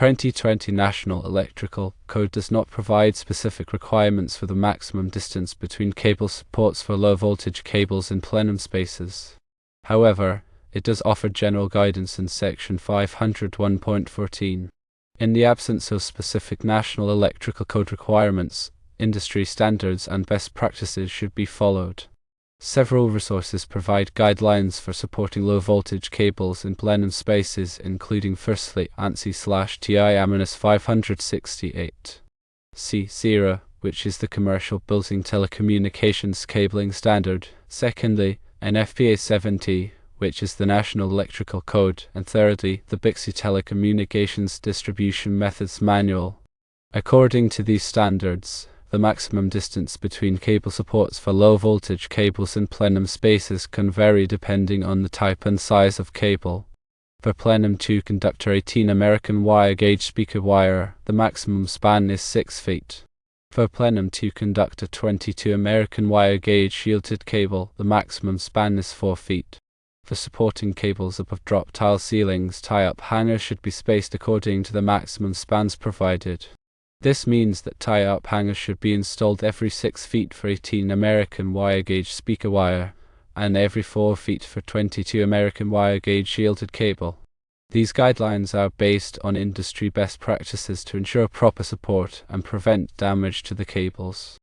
2020 National Electrical Code does not provide specific requirements for the maximum distance between cable supports for low-voltage cables in plenum spaces. However, it does offer general guidance in Section 501.14. In the absence of specific National Electrical Code requirements, industry standards and best practices should be followed. Several resources provide guidelines for supporting low-voltage cables in plenum spaces, including firstly ANSI/TI-568 C0, which is the Commercial Building Telecommunications Cabling Standard, secondly NFPA 70, which is the National Electrical Code, and thirdly the BICSI Telecommunications Distribution Methods Manual. According to these standards, the maximum distance between cable supports for low-voltage cables in plenum spaces can vary depending on the type and size of cable. For plenum 2 conductor 18 American wire gauge speaker wire, the maximum span is 6 feet. For plenum 2 conductor 22 American wire gauge shielded cable, the maximum span is 4 feet. For supporting cables above drop tile ceilings, tie-up hangers should be spaced according to the maximum spans provided. This means that tie-up hangers should be installed every 6 feet for 18 American wire gauge speaker wire, and every 4 feet for 22 American wire gauge shielded cable. These guidelines are based on industry best practices to ensure proper support and prevent damage to the cables.